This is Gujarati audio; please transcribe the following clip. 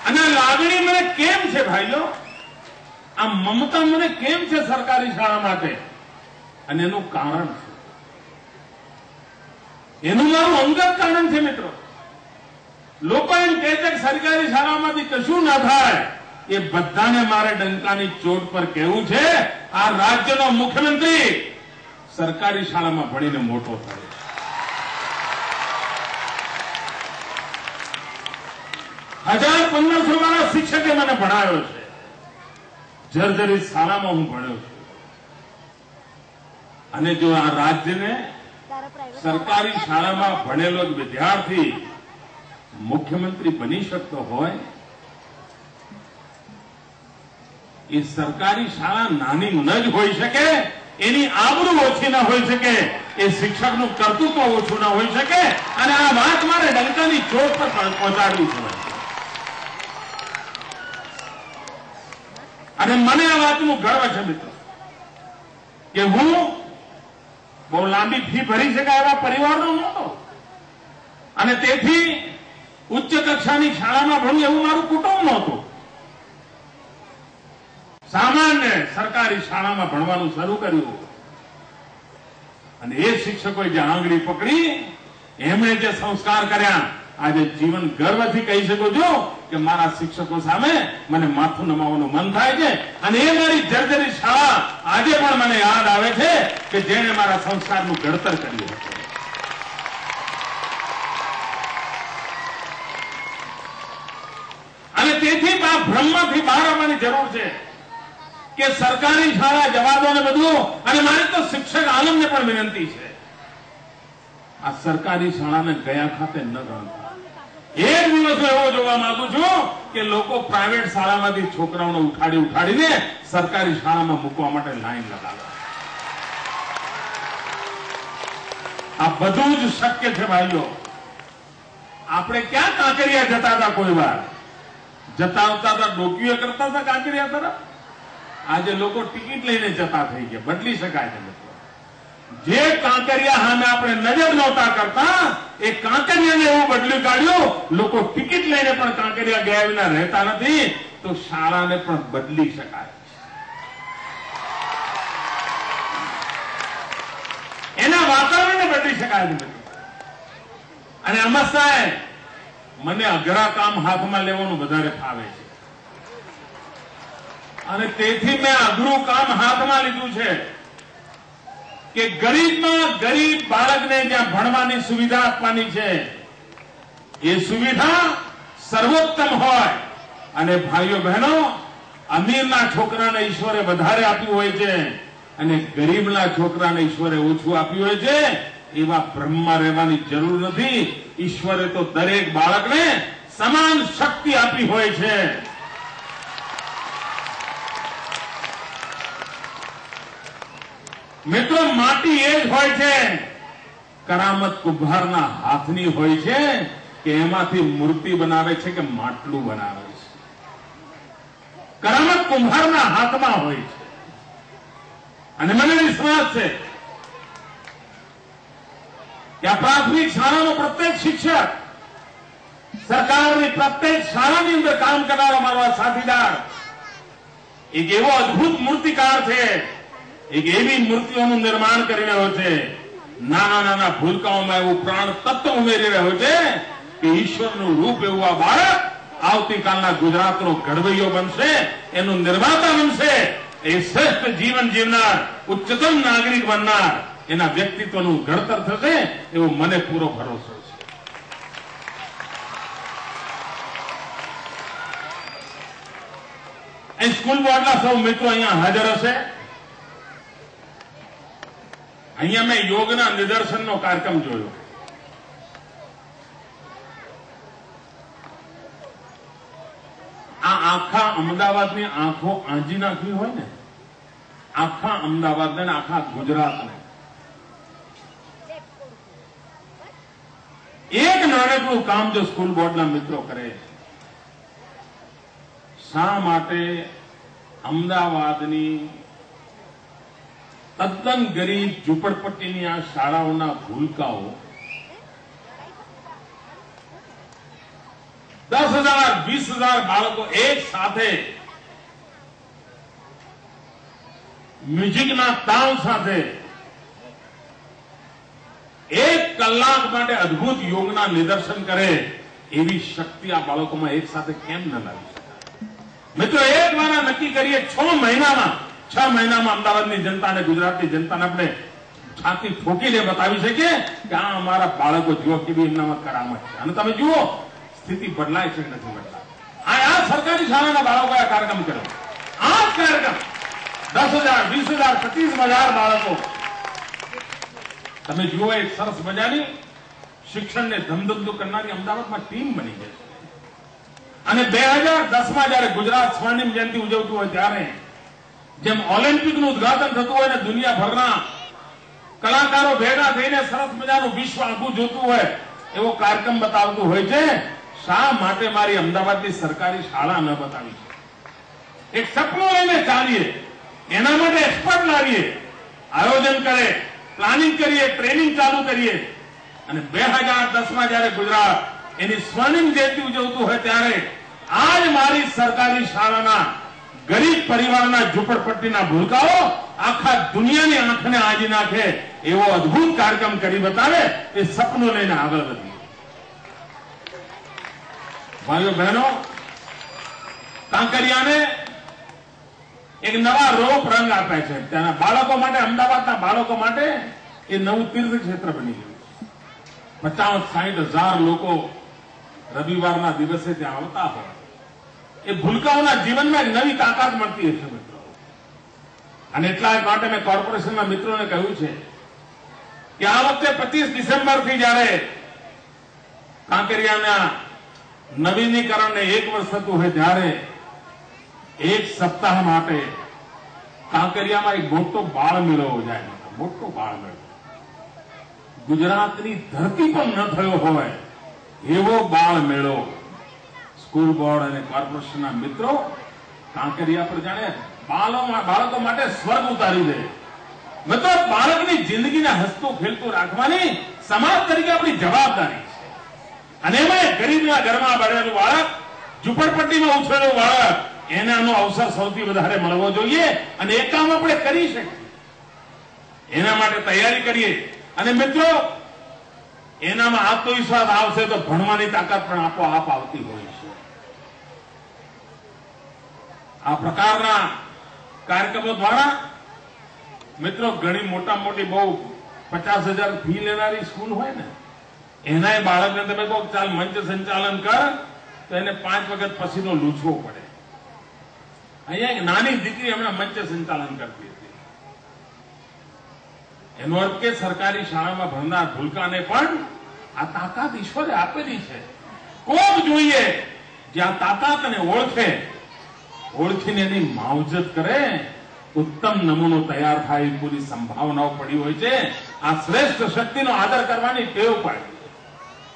અને લાગણી મને કેમ છે ભાઈઓ, આ મમતા મને કેમ છે સરકારી શાળા માટે, અને એનું કારણ છે, એનું મારું અંગત કારણ છે મિત્રો. લોકો એમ કહે છે કે સરકારી શાળામાંથી કશું ના થાય, એ બધાને મારે ડંકાની ચોટ પર કહેવું છે, આ રાજ્યનો મુખ્યમંત્રી સરકારી શાળામાં ભણીને મોટો થયો. 1500 વાળા શિક્ષકે મને ભણાવ્યો છે. જર્જરિત શાળામાં હું ભણ્યો છું. અને જો આ રાજ્યને સરકારી શાળામાં ભણેલો જ વિદ્યાર્થી મુખ્યમંત્રી બની શકતો હોય, એ સરકારી શાળા નાની ન જ હોઈ શકે, એની આબરૂ ઓછી ના હોઈ શકે, એ શિક્ષકનું કર્તૃત્વ ઓછું ના હોઈ શકે, અને આ વાત મારે ડંકાની ચોટ પર પહોંચાડવી છે. અને મને આ વાતનું ગર્વ છે મિત્રો કે હું બહુ લાંબી ફી ભરી શકાય એવા પરિવારનો નહોતો, અને તેથી ઉચ્ચ કક્ષાની શાળામાં ભણવું એવું મારું કુટુંબ નહોતું. સામાન્ય સરકારી શાળામાં ભણવાનું શરૂ કર્યું, અને એ શિક્ષકોએ જે આંગળી પકડી, એમણે જે સંસ્કાર કર્યા, આજે જીવન ગર્વથી કહી શકું છું કે મારા શિક્ષકો સામે મને માથું નમાવવાનું મન થાય છે. અને એ મારી જર્જરિત શાળા આજે પણ મને યાદ આવે છે કે જેણે મારા સંસ્કારનું ઘડતર કર્યું હતું. અને તેથી આ ભ્રમમાંથી બહાર આવવાની જરૂર છે કે સરકારી શાળા જવા દો ને બધું. અને મારી તો શિક્ષક આલમને પણ વિનંતી છે, આ સરકારી શાળાને ગયા ખાતે ન ગણતા. એક દિવસ એવો જોવા માંગુ છું કે લોકો પ્રાઇવેટ શાળામાંથી છોકરાઓને ઉઠાડીને સરકારી શાળામાં મૂકવા માટે લાઈન લગાવે. આ બધું જ શક્ય છે ભાઈઓ. આપણે ક્યાં કાંકરિયા જતા હતા, કોઈ વાર જતા આવતા હતા ડોકીઓ કરતા હતા કાંકરિયા તરફ. આજે લોકો ટિકિટ લઈને જતા થઈ ગયા. બદલી શકાય છે મિત્રો. જે કાંકરિયા સામે આપણે નજર નહોતા કરતા, એ કાંકરિયાને એવું બદલી કાઢ્યું. લોકો ટિકિટ લઈને પણ કાંકરિયા ગયા વિના રહેતા નથી, તો શાળાને પણ બદલી શકાય, એના વાતાવરણને બદલી શકાય છે. અને અમર સાહેબ, મને અઘરા કામ હાથમાં લેવાનું વધારે ફાવે છે, અને તેથી મેં અઘરું કામ હાથમાં લીધું છે કે ગરીબમાં ગરીબ બાળકને જ્યાં ભણવાની સુવિધા આપવાની છે, એ સુવિધા સર્વોત્તમ હોય. અને ભાઈઓ બહેનો, અમીરના છોકરાને ઈશ્વરે વધારે આપ્યું હોય છે, અને ગરીબના છોકરાને ઈશ્વરે ઓછું આપ્યું હોય છે. એવા ભ્રમમાં રહેવાની જરૂર નથી. ઈશ્વરે તો દરેક બાળકને સમાન શક્તિ આપી હોય છે. મિત્રો, માટી એ જ હોય છે, કરામત કુંભારના હાથની હોય છે કે એમાંથી મૂર્તિ બનાવે છે કે માટલું બનાવે છે. કરામત કુંભારના હાથમાં હોય છે. અને મને વિશ્વાસ છે કે આ પ્રાથમિક શાળાનો પ્રત્યેક શિક્ષક, સરકારની પ્રત્યેક શાળાની અંદર કામ કરનારો મારો સાથીદાર એક એવો અદભુત મૂર્તિકાર છે, એક એવી મૂર્તિઓનું નિર્માણ કરી રહ્યો છે, નાના નાના ભૂલકાઓમાં એવું પ્રાણ તત્વ ઉમેરી રહ્યો છે કે ઈશ્વરનું રૂપ એવું આ બાળક આવતીકાલના ગુજરાતનો ઘડવૈયો બનશે, એનું નિર્માતા બનશે, એ શ્રેષ્ઠ જીવન જીવનાર, ઉચ્ચતમ નાગરિક બનનાર, એના વ્યક્તિત્વનું ઘડતર થશે એવો મને પૂરો ભરોસો છે. અહીં સ્કૂલ બોર્ડના સૌ મિત્રો અહીંયા હાજર હશે. અહીંયા મેં યોગના નિદર્શનનો કાર્યક્રમ જોયો. આ આખા અમદાવાદની આંખો આંજી નાખવી હોય ને, આખા અમદાવાદને, આખા ગુજરાતને એક નાનકડું કામ જો સ્કૂલ બોર્ડના મિત્રો કરે, શા માટે અમદાવાદની તદ્દન ગરીબ ઝૂંપડપટ્ટીની આ શાળાઓના ભૂલકાઓ 10,000, 20,000 20,000 બાળકો એક સાથે મ્યુઝિકના તાલ સાથે 1 કલાક માટે અદભુત યોગના નિદર્શન કરે એવી શક્તિ આ બાળકોમાં એક સાથે કેમ ન લાવી શકાય? મિત્રો, એક વાર નક્કી કરીએ 6 મહિનામાં અમદાવાદની જનતા અને ગુજરાતની જનતાને આપણે છાતી ઠોકીને બતાવી શકીએ કે આ અમારા બાળકો જુઓ કેવી એમનામાં કરામત છે. અને તમે જુઓ સ્થિતિ બદલાય છે કે નથી બદલાય. આ સરકારી શાળાના બાળકોએ આ કાર્યક્રમ કર્યો. આ જ કાર્યક્રમ 10,000, 20,000, 25,000 બાળકો. તમે જુઓ, એક સરસ મજાની શિક્ષણને ધમધમતું કરનારી અમદાવાદમાં ટીમ બની ગઈ છે. અને 2010માં જયારે ગુજરાત સ્વર્ણિમ જયંતિ ઉજવતું હોય ત્યારે જેમ ઓલિમ્પિકનું ઉદઘાટન થતું હોય ને દુનિયાભરના કલાકારો ભેગા થઈને સરસ મજાનું વિશ્વ આખું જોતું હોય એવો કાર્યક્રમ બતાવતું હોય છે. શા માટે મારી અમદાવાદની સરકારી શાળા ન બતાવી છે? એક સપનું લઈને ચાલીએ, એના માટે એક્સપર્ટ લાવીએ, આયોજન કરે, પ્લાનિંગ કરીએ, ટ્રેનિંગ ચાલુ કરીએ. અને 2010માં જયારે ગુજરાત એની સ્વર્ણિમ જયંતિ ઉજવતું હોય ત્યારે આજ મારી સરકારી શાળાના ગરીબ પરિવારના ઝૂંપડપટ્ટીના ભૂલકાઓ આખા દુનિયાની આંખને આજી નાખે એવો અદભુત કાર્યક્રમ કરી બતાવે. એ સપનું લઈને આગળ વધીએ. ભાઈઓ બહેનો, કાંકરિયાને એક નવા રોપ રંગ આપે છે. ત્યાંના બાળકો માટે, અમદાવાદના બાળકો માટે એ નવું તીર્થ ક્ષેત્ર બની ગયું. 50-60 હજાર લોકો રવિવારના દિવસે ત્યાં આવતા હોય. એ ભૂલકાઓના જીવનમાં એક નવી તાકાત મળતી હશે મિત્રો. અને એટલા માટે મેં કોર્પોરેશનના મિત્રોને કહ્યું છે કે આ વખતે 25 ડિસેમ્બરથી જયારે કાંકરિયાના નવીનીકરણને 1 વર્ષ થતું હોય ત્યારે 1 સપ્તાહ માટે કાંકરિયામાં એક મોટો બાળ મેળો યોજાય. મોટો બાળ મેળો ગુજરાતની ધરતી પર ન થયો હોય એવો બાળ મેળો સ્કૂલ બોર્ડ અને કોર્પોરેશનના મિત્રો કાંકરિયા પર જાણે બાળકો માટે સ્વર્ગ ઉતારી દે. મિત્રો, બાળકની જિંદગીને હસતું ખેલતું રાખવાની સમાજ તરીકે આપણી જવાબદારી છે. અને એમાં ગરીબના ઘરમાં ભરેલું બાળક, ઝૂંપડપટ્ટીમાં ઉછળેલું બાળક, એને આનો અવસર સૌથી વધારે મળવો જોઈએ. અને એ કામ આપણે કરી શકીએ એના માટે તૈયારી કરીએ. અને મિત્રો, એનામાં આત્મવિશ્વાસ આવશે તો ભણવાની તાકાત પણ આપોઆપ આવતી હોય છે. આ પ્રકારના કાર્યક્રમો દ્વારા મિત્રો ઘણી મોટી બહુ 50,000 ફી લેનારી સ્કૂલ હોય ને એનાય બાળકને તમે કહો ચાલ મંચ સંચાલન કર તો એને 5 વખત પછીનો લૂછવો પડે. અહીંયા એક નાની દીકરી હમણાં મંચ સંચાલન કરતી હતી. એનો અર્થ કે સરકારી શાળામાં ભણનાર ભૂલકાને પણ આ તાકાત ઈશ્વરે આપેલી છે. કોક જોઈએ જે આ તાકાતને ઓળખીને એની માવજત કરે, ઉત્તમ નમૂનો તૈયાર થાય પૂરી સંભાવનાઓ પડી હોય છે. આ શ્રેષ્ઠ શક્તિનો આદર કરવાની ટેવ પાડી.